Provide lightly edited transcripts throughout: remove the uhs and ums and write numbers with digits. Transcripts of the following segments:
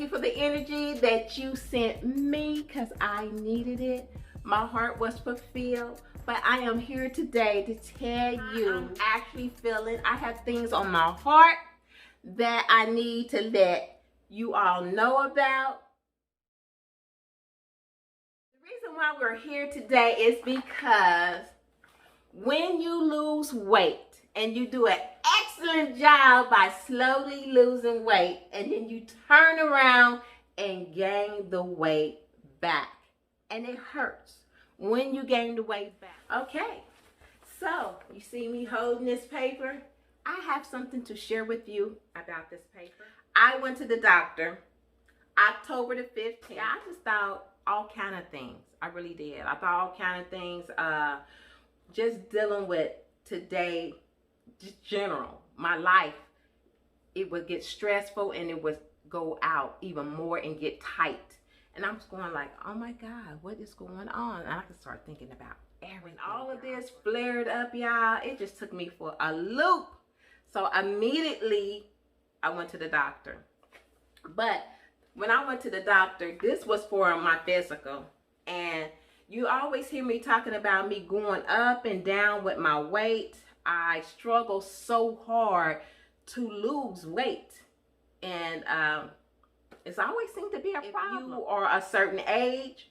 you for the energy that you sent me because I needed it. My heart was fulfilled. But I am here today to tell you I'm actually feeling I have things on my heart that I need to let you all know about. The reason why we're here today is because when you lose weight and you do an excellent job by slowly losing weight and then you turn around and gain the weight back, and it hurts when you gain the weight back. Okay, so you see me holding this paper. I have something to share with you about this paper. I went to the doctor October the 15th. I just thought all kind of things. I really did. I thought all kind of things. Just dealing with today, just general, my life, it would get stressful and it would go out even more and get tight. And I was going like, oh my God, what is going on? And I could start thinking about everything. All of this flared up, y'all. It just took me for a loop. So immediately I went to the doctor. But when I went to the doctor, this was for my physical. And you always hear me talking about me going up and down with my weight. I struggle so hard to lose weight. And it's always seemed to be a problem. If you are a certain age,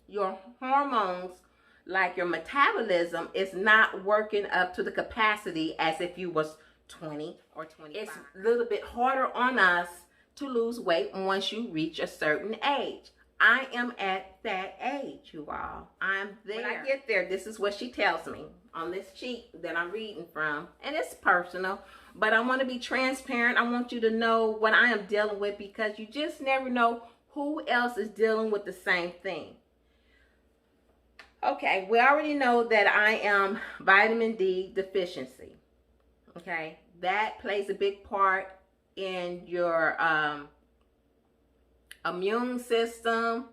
your hormones, like your metabolism, is not working up to the capacity as if you was 20 or 25. It's a little bit harder on us to lose weight once you reach a certain age. I am at that age, you all. I'm there. When I get there, this is what she tells me on this sheet that I'm reading from. And it's personal, but I want to be transparent. I want you to know what I am dealing with because you just never know who else is dealing with the same thing. Okay, we already know that I am vitamin D deficiency. Okay, that plays a big part in your immune system,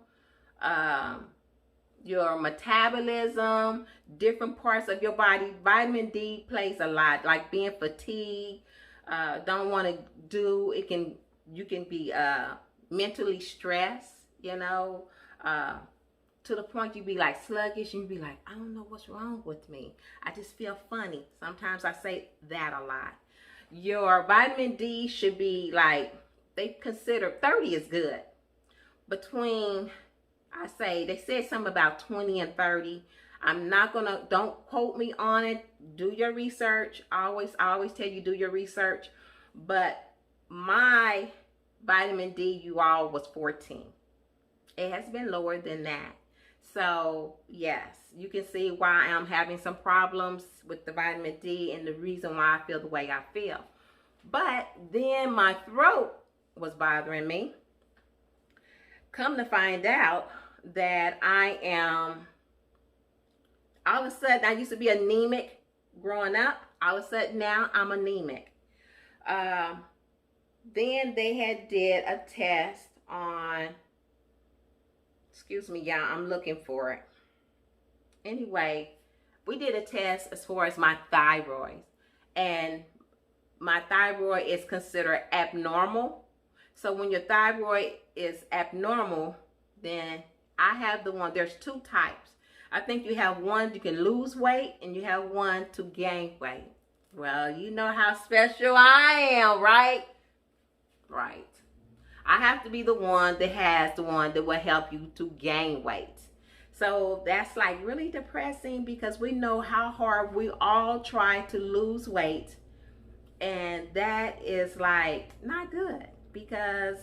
your metabolism, different parts of your body. Vitamin D plays a lot, like being fatigued, don't want to do it. You can be mentally stressed, you know, to the point you be like sluggish and you be like, I don't know what's wrong with me. I just feel funny. Sometimes I say that a lot. Your vitamin D should be like, they consider 30 is good. Between, they said something about 20 and 30. I'm not gonna, don't quote me on it. Do your research. I always tell you do your research. But my vitamin D, you all, was 14. It has been lower than that. So yes, you can see why I'm having some problems with the vitamin D and the reason why I feel the way I feel. But then my throat was bothering me. Come to find out that I am, all of a sudden, I used to be anemic growing up. All of a sudden now I'm anemic. Then they had did a test on, excuse me, y'all, I'm looking for it. Anyway, we did a test as far as my thyroid. And my thyroid is considered abnormal. So when your thyroid is abnormal, then I have the one, there's two types. I think you have one you can lose weight and you have one to gain weight. Well, you know how special I am, right? Right. I have to be the one that has the one that will help you to gain weight. So that's like really depressing because we know how hard we all try to lose weight. And that is like not good because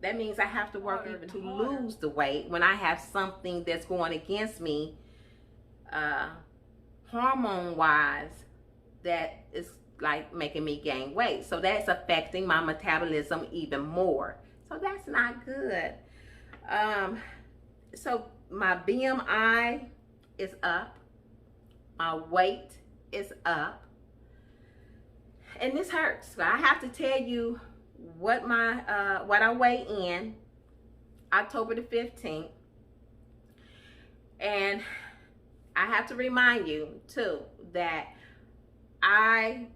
that means I have to work even to lose the weight when I have something that's going against me hormone-wise that is like making me gain weight. So that's affecting my metabolism even more. So that's not good. So my BMI is up. My weight is up. And this hurts. So I have to tell you what I weigh in October the 15th. And I have to remind you too that I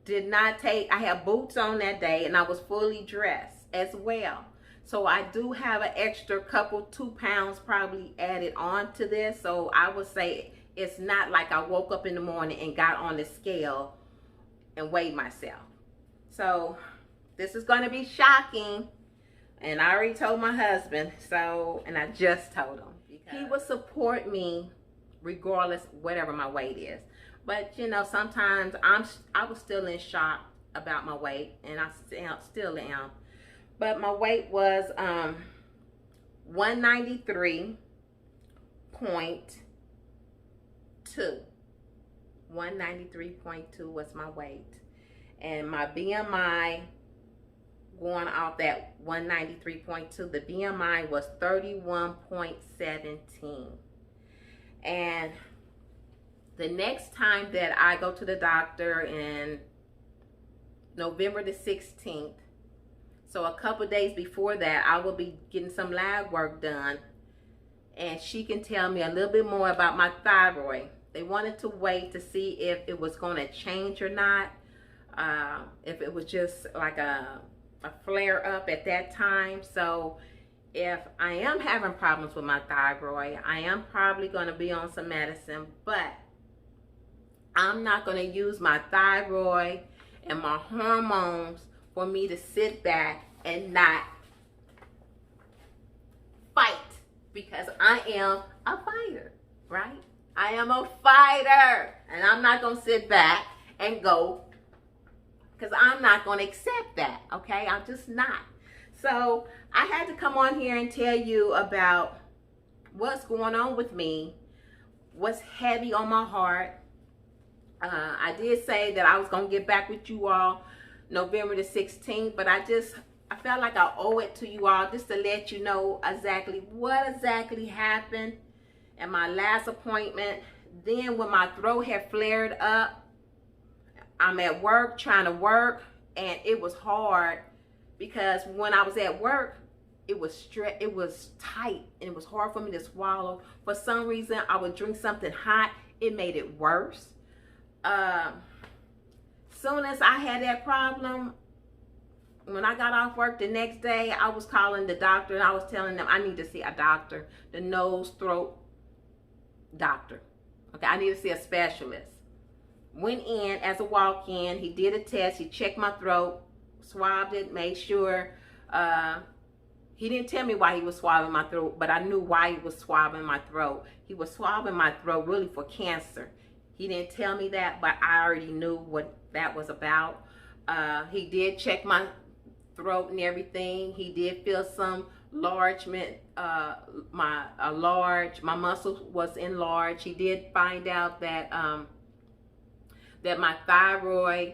did not take, I had boots on that day and I was fully dressed. as well. So I do have an extra couple, 2 pounds probably added on to this. So I would say it's not like I woke up in the morning and got on the scale and weighed myself. So this is going to be shocking. And I already told my husband, and I just told him. He will support me regardless whatever my weight is. But you know, sometimes I was still in shock about my weight, and I still am. But my weight was 193.2. 193.2 was my weight. And my BMI, going off that 193.2, the BMI was 31.17. And the next time that I go to the doctor in November the 16th, so a couple days before that, I will be getting some lab work done, and she can tell me a little bit more about my thyroid. They wanted to wait to see if it was going to change or not, if it was just like a flare up at that time. So if I am having problems with my thyroid, I am probably going to be on some medicine, but I'm not going to use my thyroid and my hormones for me to sit back and not fight, because I am a fighter, right? I am a fighter, and I'm not going to sit back and go, because I'm not going to accept that, okay? I'm just not. So I had to come on here and tell you about what's going on with me, what's heavy on my heart. I did say that I was going to get back with you all November the 16th, but I felt like I owe it to you all just to let you know exactly what exactly happened at my last appointment. Then when my throat had flared up, I'm at work trying to work, and it was hard because when I was at work, it was tight, and it was hard for me to swallow. For some reason, I would drink something hot. It made it worse. Soon as I had that problem, when I got off work the next day, I was calling the doctor, and I was telling them I need to see a doctor, the nose, throat doctor. Okay, I need to see a specialist. Went in as a walk-in. He did a test. He checked my throat, swabbed it, made sure. He didn't tell me why he was swabbing my throat, but I knew why he was swabbing my throat. He was swabbing my throat really for cancer. He didn't tell me that, but I already knew what that was about. He did check my throat and everything. He did feel some enlargement. My muscle was enlarged. He did find out that that my thyroid,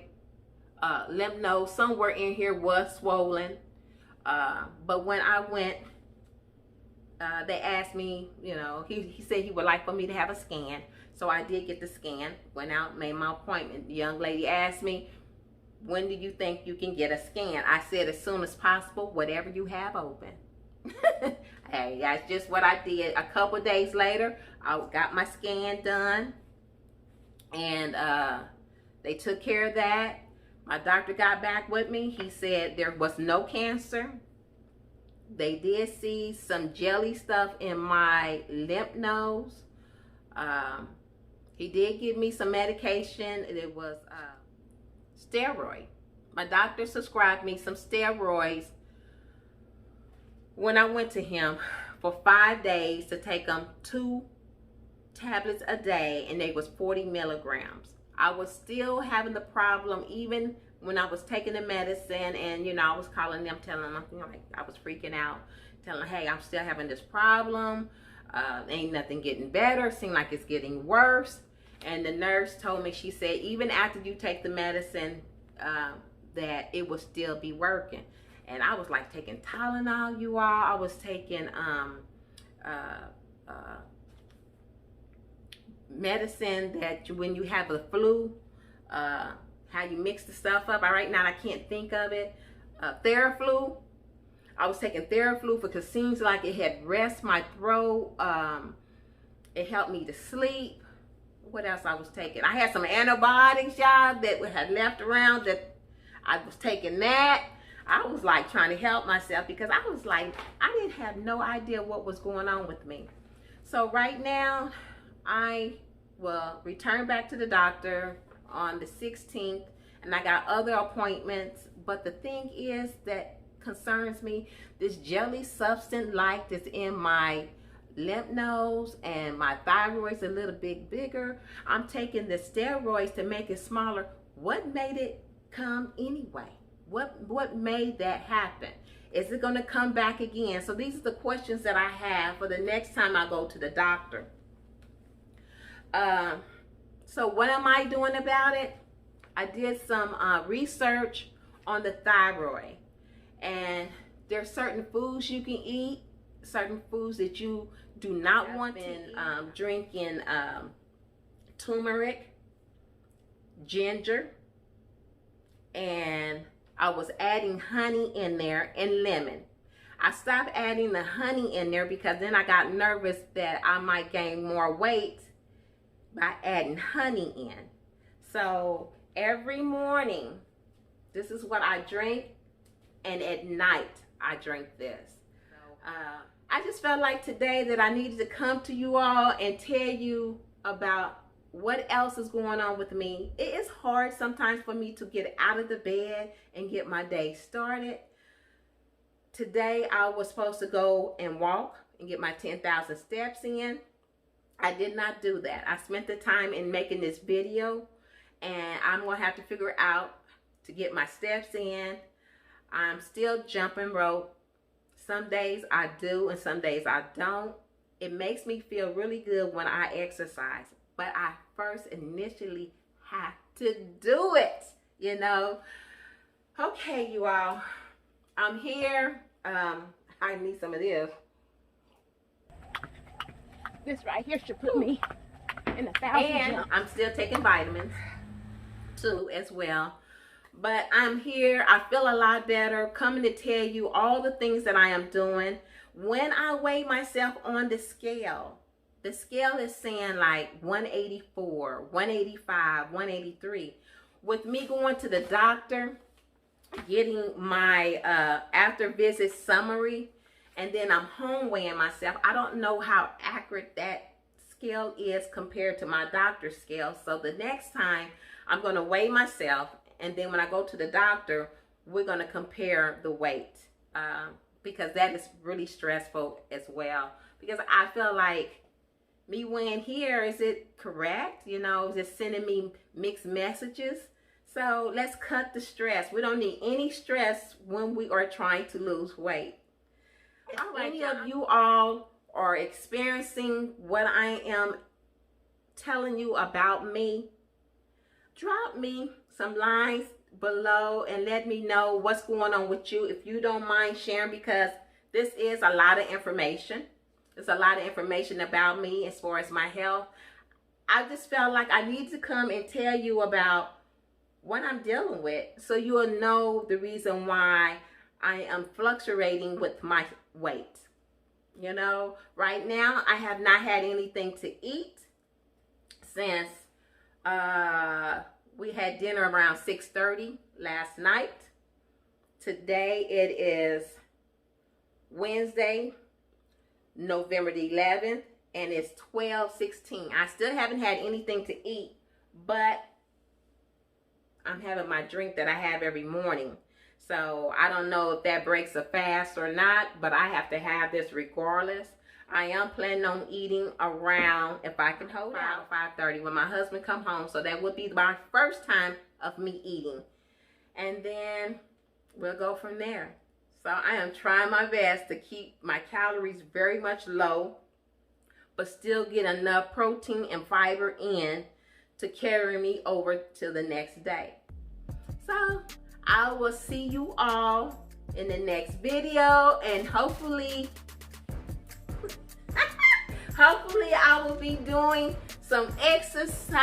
lymph node somewhere in here was swollen. But when I went, they asked me, you know, he said he would like for me to have a scan. So I did get the scan, went out, made my appointment. The young lady asked me, when do you think you can get a scan? I said, as soon as possible, whatever you have open. Hey, that's just what I did. A couple days later, I got my scan done, and they took care of that. My doctor got back with me. He said there was no cancer. They did see some jelly stuff in my lymph nodes. He did give me some medication. It was steroid. My doctor prescribed me some steroids when I went to him for 5 days to take them 2 tablets a day, and they was 40 milligrams. I was still having the problem even when I was taking the medicine, and you know, I was calling them, telling them, you know, like I was freaking out, telling them, hey, I'm still having this problem. Ain't nothing getting better. Seemed like it's getting worse. And the nurse told me, she said, even after you take the medicine, that it will still be working. And I was like taking Tylenol, you all. I was taking medicine that when you have the flu, how you mix the stuff up. Right now I can't think of it. Theraflu. I was taking Theraflu because it seems like it had rest my throat. It helped me to sleep. What else I was taking? I had some antibiotics, y'all, that had left around, that I was taking that. I was like trying to help myself because I was like, I didn't have no idea what was going on with me. So right now, I will return back to the doctor on the 16th, and I got other appointments. But the thing is that concerns me, this jelly substance like that's in my lymph nodes, and my thyroid's a little bit bigger. I'm taking the steroids to make it smaller. What made it come anyway? What made that happen? Is it going to come back again? So these are the questions that I have for the next time I go to the doctor. So what am I doing about it? I did some research on the thyroid, and there's certain foods you can eat, certain foods that you do not want to eat. Drinking turmeric, ginger, and I was adding honey in there and lemon. I stopped adding the honey in there because then I got nervous that I might gain more weight by adding honey in. So every morning, this is what I drink, and at night I drink this. I just felt like today that I needed to come to you all and tell you about what else is going on with me. It is hard sometimes for me to get out of the bed and get my day started. Today I was supposed to go and walk and get my 10,000 steps in. I did not do that. I spent the time in making this video, and I'm going to have to figure out to get my steps in. I'm still jumping rope. Some days I do and some days I don't. It makes me feel really good when I exercise, but I first initially have to do it, you know. Okay, you all, I'm here. I need some of this. This right here should put me in 1,000 and jumps. I'm still taking vitamins too as well. But I'm here. I feel a lot better, coming to tell you all the things that I am doing. When I weigh myself on the scale is saying like 184, 185, 183. With me going to the doctor, getting my after visit summary, and then I'm home weighing myself, I don't know how accurate that scale is compared to my doctor's scale. So the next time I'm going to weigh myself, and then when I go to the doctor, we're going to compare the weight, because that is really stressful as well. Because I feel like me weighing here, is it correct? You know, is it sending me mixed messages? So let's cut the stress. We don't need any stress when we are trying to lose weight. If any of you all are experiencing what I am telling you about me, drop me some lines below and let me know what's going on with you, if you don't mind sharing, because this is a lot of information. There's a lot of information about me as far as my health. I just felt like I need to come and tell you about what I'm dealing with, so you'll know the reason why I am fluctuating with my weight. You know, right now I have not had anything to eat since we had dinner around 6:30 last night. Today it is Wednesday, November the 11th, and it's 12:16. I still haven't had anything to eat, but I'm having my drink that I have every morning. So I don't know if that breaks a fast or not, but I have to have this regardless. I am planning on eating around, if I can hold out, 5:30 when my husband come home. So that would be my first time of me eating. And then we'll go from there. So I am trying my best to keep my calories very much low, but still get enough protein and fiber in to carry me over to the next day. So I will see you all in the next video, and hopefully I will be doing some exercise.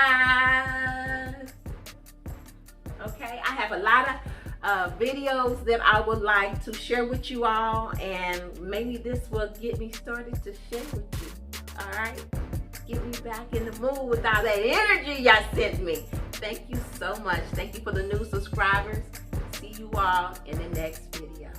Okay, I have a lot of videos that I would like to share with you all, and maybe this will get me started to share with you. All right, get me back in the mood with all that energy y'all sent me. Thank you so much. Thank you for the new subscribers. See you all in the next video.